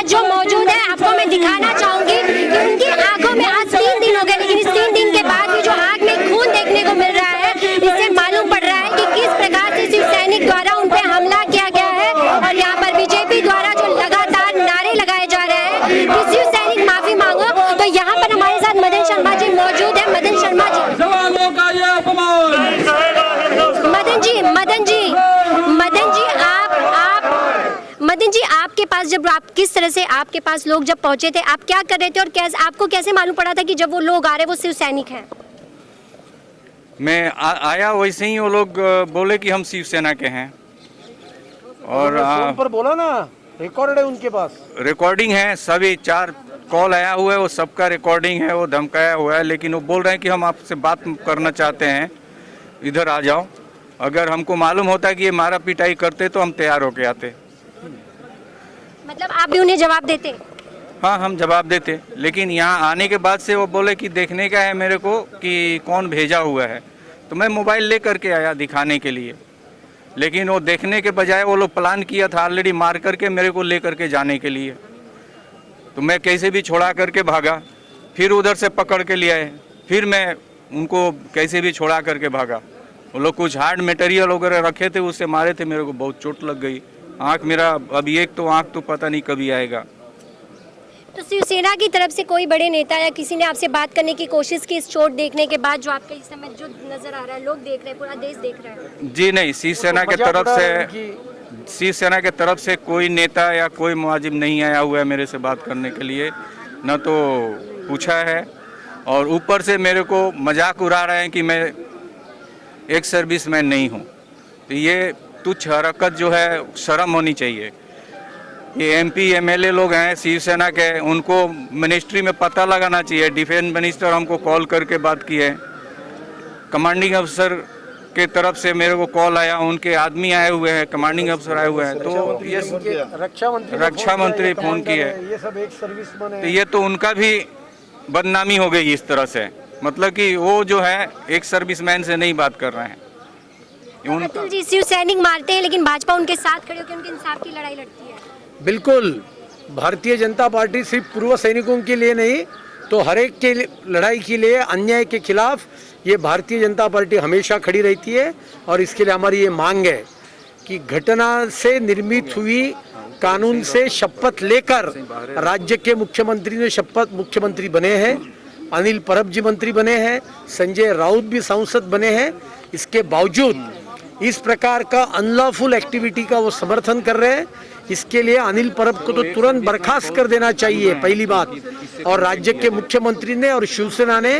आज जो मौजूद है आपको मैं दिखाना चाहूंगी कि उनकी आंखों में आज 3 दिन हो गए, लेकिन इस 3 दिन के बाद भी जो आंख में खून देखने को मिल रहा है, इससे मालूम पड़ रहा है कि किस प्रकार से शिव सैनिक द्वारा उन पे हमला किया गया है। और यहाँ पर बीजेपी द्वारा जो लगातार नारे लगाए जा रहे हैं कि शिव सैनिक माफी मांगो, तो यहाँ पर हमारे साथ मदन शर्मा जी मौजूद है। मदन शर्मा जी, मदन जी आपके पास जब आप किस तरह से आपके पास लोग जब पहुंचे थे, आप क्या कर रहे थे और कैसे आपको कैसे मालूम पड़ा था कि जब वो लोग आ रहे वो शिव सैनिक हैं? मैं आया वैसे ही वो लोग बोले कि हम शिवसेना के हैं और फोन पर बोला ना, रिकॉर्ड है उनके पास, रिकॉर्डिंग है, सभी 4 कॉल आया हुआ है, वो सबका रिकॉर्डिंग है, वो धमकाया हुआ है, लेकिन वो बोल रहे हैं कि हम आपसे बात करना चाहते हैं, इधर आ जाओ। अगर हमको मालूम होता कि ये मारा पिटाई करते तो हम तैयार होके आते। मतलब आप भी उन्हें जवाब देते? हाँ, हम जवाब देते, लेकिन यहाँ आने के बाद से वो बोले कि देखने का है मेरे को कि कौन भेजा हुआ है, तो मैं मोबाइल ले करके आया दिखाने के लिए, लेकिन वो देखने के बजाय वो लोग प्लान किया था ऑलरेडी मार करके मेरे को ले करके जाने के लिए, तो मैं कैसे भी छोड़ा करके भागा, फिर उधर से पकड़ के ले आए, फिर मैं उनको कैसे भी छोड़ा करके भागा। वो लोग कुछ हार्ड मटेरियल वगैरह रखे थे, उससे मारे थे, मेरे को बहुत चोट लग गई। आँख मेरा अभी एक तो आँख तो पता नहीं कभी आएगा। तो शिवसेना की तरफ से कोई बड़े नेता या किसी ने आपसे बात करने की कोशिश की इस चोट देखने के बाद, जो आपके इस समय जो नजर आ रहा है, लोग देख रहे हैं, पूरा देश देख रहा है? जी नहीं, शिवसेना के तरफ से कोई नेता या कोई मुआजिब नहीं आया हुआ है मेरे से बात करने के लिए, न तो पूछा है, और ऊपर से मेरे को मजाक उड़ा रहे हैं कि मैं एक सर्विसमैन नहीं हूँ। तो ये तुच्छ हरकत जो है शर्म होनी चाहिए। ये एमपी एमएलए लोग हैं शिवसेना के, उनको मिनिस्ट्री में पता लगाना चाहिए। डिफेंस मिनिस्टर हमको कॉल करके बात की है, कमांडिंग अफसर के तरफ से मेरे को कॉल आया, उनके आदमी आए हुए हैं, कमांडिंग अफसर आए हुए हैं, तो ये रक्षा मंत्री फोन किए, ये सब एक सर्विसमैन है, तो ये तो उनका भी बदनामी हो गई इस तरह से, मतलब कि वो जो है एक सर्विसमैन से नहीं बात कर रहे हैं। अतुल जी, शिव सैनिक मारते हैं लेकिन भाजपा उनके साथ खड़े होकर उनके इंसाफ की लड़ाई लड़ती है। बिल्कुल, भारतीय जनता पार्टी सिर्फ पूर्व सैनिकों के लिए नहीं, तो हर एक के लड़ाई के लिए, अन्याय के खिलाफ ये भारतीय जनता पार्टी हमेशा खड़ी रहती है। और इसके लिए हमारी ये मांग है कि घटना से निर्मित हुई कानून से शपथ लेकर राज्य के मुख्यमंत्री ने शपथ मुख्यमंत्री बने हैं, अनिल परब जी मंत्री बने हैं, संजय राउत भी सांसद बने हैं, इसके बावजूद इस प्रकार का अनलॉफुल एक्टिविटी का वो समर्थन कर रहे हैं। इसके लिए अनिल परब को तो तुरंत बर्खास्त कर देना चाहिए, पहली बात। और राज्य के मुख्यमंत्री ने और शिवसेना ने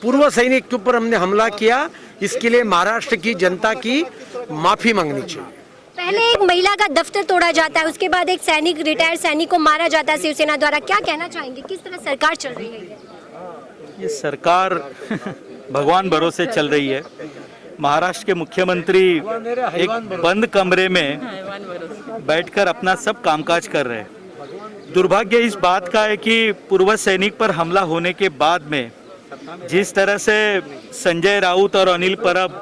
पूर्व सैनिक के ऊपर हमने हमला किया, इसके लिए महाराष्ट्र की जनता की माफी मांगनी चाहिए। पहले एक महिला का दफ्तर तोड़ा जाता है, उसके बाद एक सैनिक, रिटायर्ड सैनिक को मारा जाता है शिवसेना द्वारा, क्या कहना चाहेंगे, किस तरह सरकार चल रही है? ये सरकार भगवान भरोसे चल रही है। महाराष्ट्र के मुख्यमंत्री एक बंद कमरे में बैठकर अपना सब कामकाज कर रहे हैं। दुर्भाग्य इस बात का है कि पूर्व सैनिक पर हमला होने के बाद में जिस तरह से संजय राउत और अनिल परब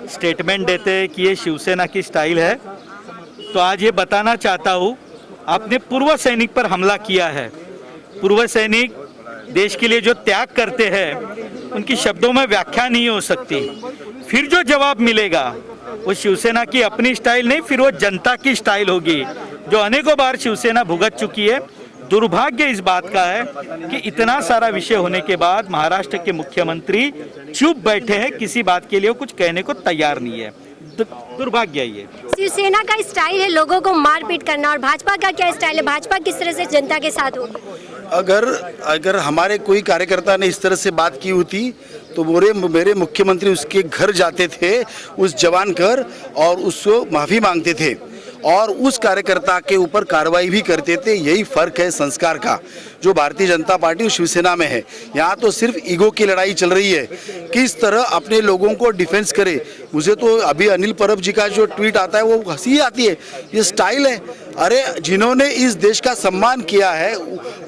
स्टेटमेंट देते हैं कि ये शिवसेना की स्टाइल है, तो आज ये बताना चाहता हूँ, आपने पूर्व सैनिक पर हमला किया है। पूर्व सैनिक देश के लिए जो त्याग करते हैं उनकी शब्दों में व्याख्या नहीं हो सकती। फिर जो जवाब मिलेगा वो शिवसेना की अपनी स्टाइल नहीं, फिर वो जनता की स्टाइल होगी, जो अनेकों बार शिवसेना भुगत चुकी है। दुर्भाग्य इस बात का है कि इतना सारा विषय होने के बाद महाराष्ट्र के मुख्यमंत्री चुप बैठे हैं, किसी बात के लिए कुछ कहने को तैयार नहीं है। दुर्भाग्य ये शिवसेना का स्टाइल है लोगों को मारपीट करना, और भाजपा का क्या स्टाइल है? भाजपा किस तरह से जनता के साथ होगी? अगर हमारे कोई कार्यकर्ता ने इस तरह से बात की होती तो मेरे मुख्यमंत्री उसके घर जाते थे, उस जवान घर, और उसको माफ़ी मांगते थे और उस कार्यकर्ता के ऊपर कार्रवाई भी करते थे। यही फ़र्क है संस्कार का, जो भारतीय जनता पार्टी और शिवसेना में है। यहाँ तो सिर्फ ईगो की लड़ाई चल रही है, किस तरह अपने लोगों को डिफेंस करे। मुझे तो अभी अनिल परब जी का जो ट्वीट आता है वो हंसी आती है, ये स्टाइल है। अरे जिन्होंने इस देश का सम्मान किया है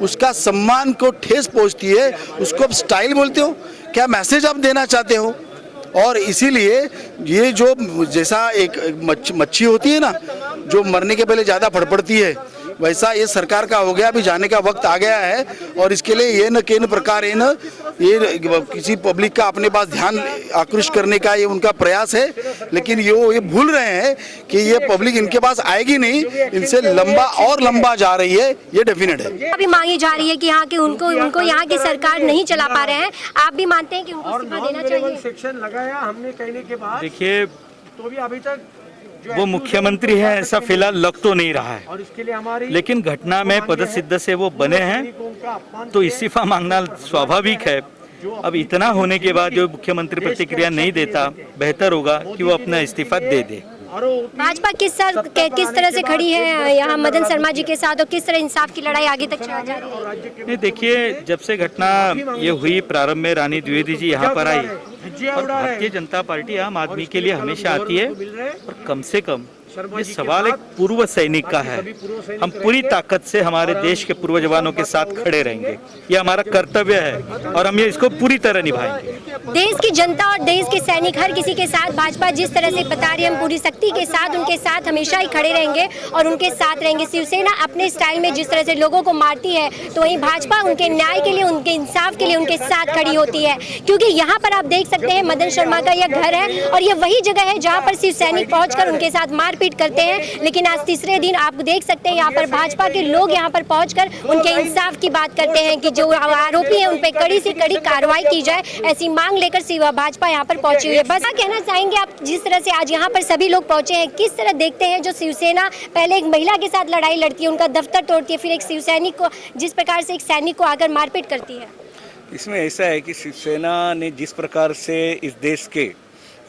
उसका सम्मान को ठेस पहुँचती है, उसको आप स्टाइल बोलते हो? क्या मैसेज आप देना चाहते हो? और इसीलिए ये जो जैसा एक मच्छी होती है ना, जो मरने के पहले ज़्यादा फड़फड़ती है, वैसा ये सरकार का हो गया। अभी जाने का वक्त आ गया है और इसके लिए ये न किन प्रकार ये किसी पब्लिक का अपने पास ध्यान आकृष्ट करने का ये उनका प्रयास है, लेकिन ये भूल रहे हैं कि ये पब्लिक इनके पास आएगी नहीं, इनसे लंबा जा रही है, ये डेफिनेट है। अभी मांगी जा रही है कि यहाँ के उनको यहाँ की सरकार नहीं चला पा रहे हैं। आप भी मानते हैं कि उनको इस्तीफा देना चाहिए? सेक्शन लगाया हमने कहने के बाद, देखिए तो भी अभी तक वो मुख्यमंत्री है ऐसा फिलहाल लग तो नहीं रहा है, और इसके लिए हमारी लेकिन घटना में पदसिद्ध से वो बने हैं तो इस्तीफा मांगना स्वाभाविक है। अब इतना होने के बाद जो मुख्यमंत्री प्रतिक्रिया नहीं देता, बेहतर होगा कि वो अपना इस्तीफा दे दे। भाजपा किस तरह से खड़ी है यहाँ मदन शर्मा जी के साथ, और किस तरह इंसाफ की लड़ाई आगे तक जा रही है? देखिए, जब से घटना ये हुई प्रारंभ में रानी द्विवेदी जी यहाँ पर आई, और भारतीय जनता पार्टी आम आदमी के लिए हमेशा आती है, और कम से कम ये सवाल एक पूर्व सैनिक का है। हम पूरी ताकत से हमारे देश के पूर्व जवानों के साथ खड़े रहेंगे, ये हमारा कर्तव्य है और हम ये इसको पूरी तरह निभाएंगे। देश की जनता और देश के सैनिक हर किसी के साथ भाजपा जिस तरह से बता रही है, हम पूरी शक्ति के साथ उनके साथ हमेशा ही खड़े रहेंगे और उनके साथ रहेंगे। शिवसेना अपने स्टाइल में जिस तरह से लोगों को मारती है, तो वहीं भाजपा उनके न्याय के लिए, उनके इंसाफ के लिए उनके साथ खड़ी होती है। क्योंकि यहाँ पर आप देख सकते हैं मदन शर्मा का यह घर है और ये वही जगह है जहाँ पर शिव सैनिक पहुँचकर उनके साथ मारपीट करते हैं। लेकिन आज तीसरे दिन आप देख सकते हैं यहाँ पर भाजपा के लोग यहाँ पर पहुंचकर उनके इंसाफ की बात करते हैं कि जो आरोपी हैं उन पर कड़ी से कड़ी कार्रवाई की जाए, ऐसी मांग लेकर भाजपा यहाँ पर पहुंची हुई है। बस क्या कहना चाहेंगे आप, जिस तरह से आज यहाँ पर सभी लोग पहुंचे हैं, किस तरह देखते हैं जो शिवसेना पहले एक महिला के साथ लड़ाई लड़ती है, उनका दफ्तर तोड़ती है, फिर एक शिव सैनिक को, जिस प्रकार से एक सैनिक को आकर मारपीट करती है? इसमें ऐसा है कि शिवसेना ने जिस प्रकार से इस देश के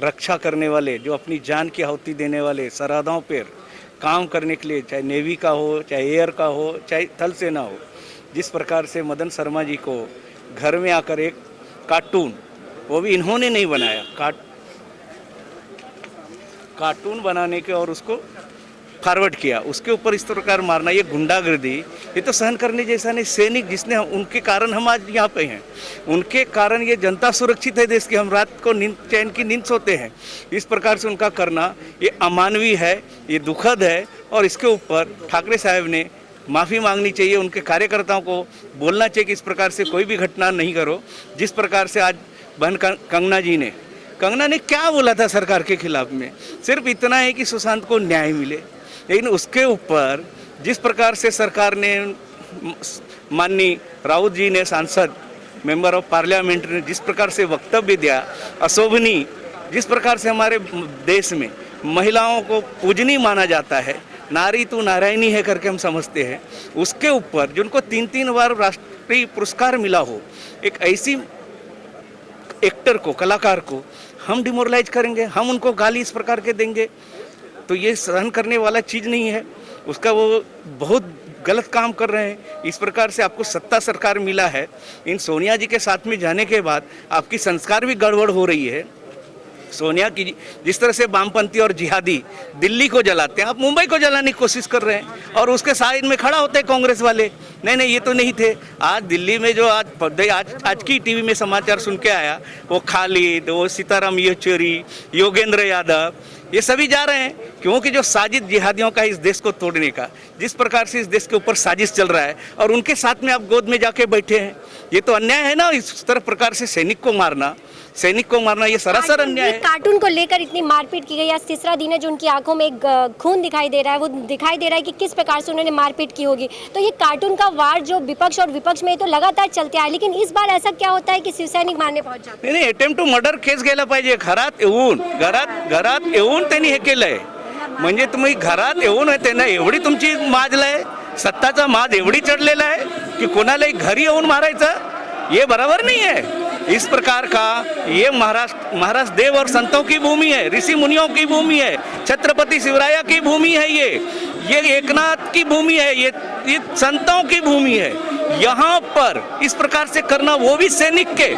रक्षा करने वाले, जो अपनी जान की आहुति देने वाले, सरहदों पर काम करने के लिए, चाहे नेवी का हो, चाहे एयर का हो, चाहे थल सेना हो, जिस प्रकार से मदन शर्मा जी को घर में आकर एक कार्टून, वो भी इन्होंने नहीं बनाया, कार्टून बनाने के और उसको फॉरवर्ड किया, उसके ऊपर इस प्रकार मारना, ये गुंडागर्दी, ये तो सहन करने जैसा नहीं। सैनिक जिसने, उनके कारण हम आज यहाँ पे हैं, उनके कारण ये जनता सुरक्षित है देश की, हम रात को चैन की नींद सोते हैं। इस प्रकार से उनका करना ये अमानवीय है, ये दुखद है, और इसके ऊपर ठाकरे साहब ने माफ़ी मांगनी चाहिए। उनके कार्यकर्ताओं को बोलना चाहिए कि इस प्रकार से कोई भी घटना नहीं करो। जिस प्रकार से आज बहन कंगना ने क्या बोला था सरकार के खिलाफ में, सिर्फ इतना है कि सुशांत को न्याय मिले, लेकिन उसके ऊपर जिस प्रकार से सरकार ने, माननीय राउत जी ने, सांसद मेंबर ऑफ पार्लियामेंट ने जिस प्रकार से वक्तव्य दिया, अशोभनीय, जिस प्रकार से हमारे देश में महिलाओं को पूजनीय माना जाता है, नारी तू नारायणी है करके हम समझते हैं, उसके ऊपर जिनको 3-3 बार राष्ट्रीय पुरस्कार मिला हो, एक ऐसी एक्टर को, कलाकार को हम डिमोरलाइज करेंगे, हम उनको गाली इस प्रकार के देंगे, तो ये सहन करने वाला चीज़ नहीं है। उसका वो बहुत गलत काम कर रहे हैं। इस प्रकार से आपको सत्ता सरकार मिला है, इन सोनिया जी के साथ में जाने के बाद आपकी संस्कार भी गड़बड़ हो रही है। सोनिया की जिस तरह से वामपंथी और जिहादी दिल्ली को जलाते हैं, आप मुंबई को जलाने की कोशिश कर रहे हैं, और उसके साइड में खड़ा होते हैं कांग्रेस वाले। नहीं, ये तो नहीं थे। आज दिल्ली में जो आज की टीवी में समाचार सुन के आया, वो खालिद, वो सीताराम येचुरी, योगेंद्र यादव, ये सभी जा रहे हैं, क्योंकि जो साजिश जिहादियों का इस देश को तोड़ने का, जिस प्रकार से इस देश के ऊपर साजिश चल रहा है, और उनके साथ में आप गोद में जाके बैठे हैं, ये तो अन्याय है ना। इस तरह प्रकार से सैनिक को मारना ये सरासर अन्याय है। कार्टून को लेकर इतनी मारपीट की गई, आज तीसरा दिन है जो उनकी आंखों में एक खून दिखाई दे रहा है, वो दिखाई दे रहा है कि किस प्रकार से उन्होंने मारपीट की होगी। तो ये कार्टून का वार जो विपक्ष और विपक्ष में तो लगातार चलते आए, लेकिन इस बार ऐसा क्या होता है कि शिवसैनिक मारने पहुंच जाते हैं? नाही, अटेम्प्ट टू मर्डर केस घ्यायला पाहिजे। घरात येऊन त्यांनी हे केलंय, म्हणजे तुम्ही घरात येऊन त्यांना एवढी तुमची माजल आहे, सत्ताचा माज एवढी चढलेला आहे की कोणालाही घरी येऊन मारायचं, ये बराबर नहीं है। इस प्रकार का ये महाराष्ट्र देव और संतों की भूमि है, ऋषि मुनियों की भूमि है, छत्रपति शिवराया की भूमि है, ये एकनाथ की भूमि है, ये संतों की भूमि है। यहाँ पर इस प्रकार से करना, वो भी सैनिक के,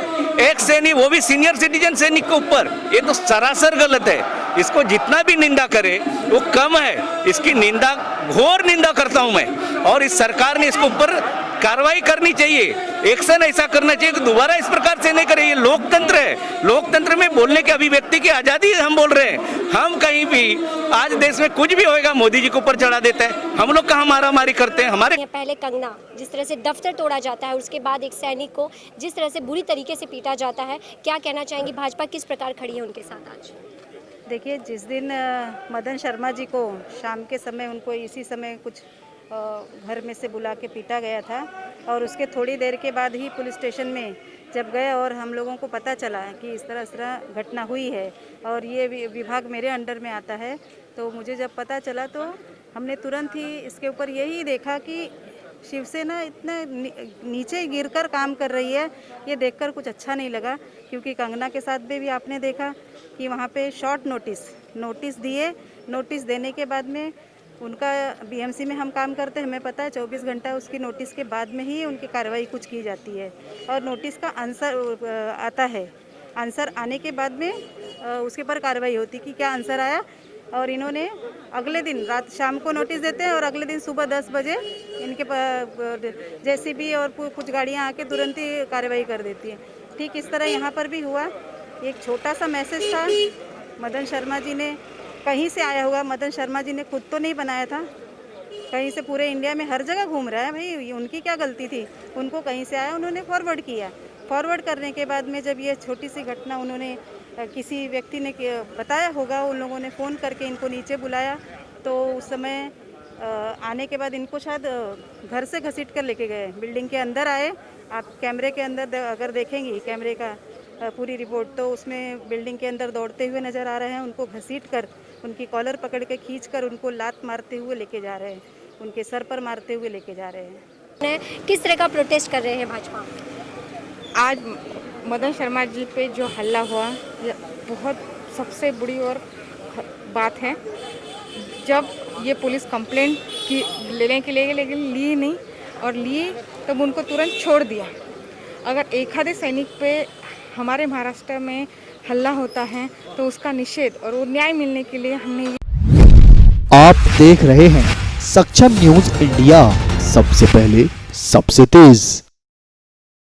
एक सैनिक, वो भी सीनियर सिटीजन सैनिक के ऊपर, ये तो सरासर गलत है। इसको जितना भी निंदा करे वो कम है। इसकी निंदा, घोर निंदा करता हूँ मैं, और इस सरकार ने इसके ऊपर कार्रवाई करनी चाहिए, एक्शन ऐसा करना चाहिए कि दोबारा इस प्रकार से नहीं करे। ये लोकतंत्र है, लोकतंत्र में बोलने की अभिव्यक्ति की आजादी हम बोल रहे हैं। हम कहीं भी आज देश में कुछ भी होएगा मोदी जी को ऊपर चढ़ा देता है, हम लोग कहाँ मारामारी करते हैं। हमारे पहले कंगना जिस तरह से दफ्तर तोड़ा जाता है, उसके बाद एक सैनिक को जिस तरह से बुरी तरीके से पीटा जाता है, क्या कहना चाहेंगी? भाजपा किस प्रकार खड़ी है उनके साथ आज? देखिए, जिस दिन मदन शर्मा जी को शाम के समय उनको इसी समय कुछ घर में से बुला के पीटा गया था और उसके थोड़ी देर के बाद ही पुलिस स्टेशन में जब गए और हम लोगों को पता चला कि इस तरह घटना हुई है और ये विभाग मेरे अंडर में आता है, तो मुझे जब पता चला तो हमने तुरंत ही इसके ऊपर यही देखा कि शिवसेना इतने नीचे गिरकर काम कर रही है, ये देखकर कुछ अच्छा नहीं लगा। क्योंकि कंगना के साथ भी आपने देखा कि वहाँ पे शॉर्ट नोटिस दिए, नोटिस देने के बाद में उनका बीएमसी में हम काम करते हैं, हमें पता है 24 घंटा उसकी नोटिस के बाद में ही उनकी कार्रवाई कुछ की जाती है और नोटिस का आंसर आता है। आंसर आने के बाद में उसके ऊपर कार्रवाई होती कि क्या आंसर आया। और इन्होंने अगले दिन रात शाम को नोटिस देते हैं और अगले दिन सुबह 10 बजे इनके जेसीबी और कुछ गाड़ियां आके तुरंत ही कार्रवाई कर देती है। ठीक इस तरह यहाँ पर भी हुआ। एक छोटा सा मैसेज था, मदन शर्मा जी ने कहीं से आया हुआ, मदन शर्मा जी ने खुद तो नहीं बनाया था, कहीं से पूरे इंडिया में हर जगह घूम रहा है। भाई उनकी क्या गलती थी, उनको कहीं से आया, उन्होंने फॉरवर्ड किया। फॉरवर्ड करने के बाद में जब ये छोटी सी घटना उन्होंने किसी व्यक्ति ने बताया होगा, उन लोगों ने फ़ोन करके इनको नीचे बुलाया, तो उस समय आने के बाद इनको शायद घर से घसीट कर लेके गए, बिल्डिंग के अंदर आए। आप कैमरे के अंदर अगर देखेंगी कैमरे का पूरी रिपोर्ट, तो उसमें बिल्डिंग के अंदर दौड़ते हुए नज़र आ रहे हैं। उनको घसीट कर उनकी कॉलर पकड़ के खींच कर उनको लात मारते हुए लेके जा रहे हैं, उनके सर पर मारते हुए लेके जा रहे हैं। किस तरह का प्रोटेस्ट कर रहे हैं भाजपा? आज मदन शर्मा जी पे जो हल्ला हुआ, ये बहुत सबसे बुरी और बात है। जब ये पुलिस कंप्लेंट की लेने के लिए लेकिन ली नहीं और लिए तब उनको तुरंत छोड़ दिया। अगर एक आधे सैनिक पे हमारे महाराष्ट्र में हल्ला होता है तो उसका निषेध और वो न्याय मिलने के लिए हमने आप देख रहे हैं सक्षम न्यूज इंडिया, सबसे पहले सबसे तेज।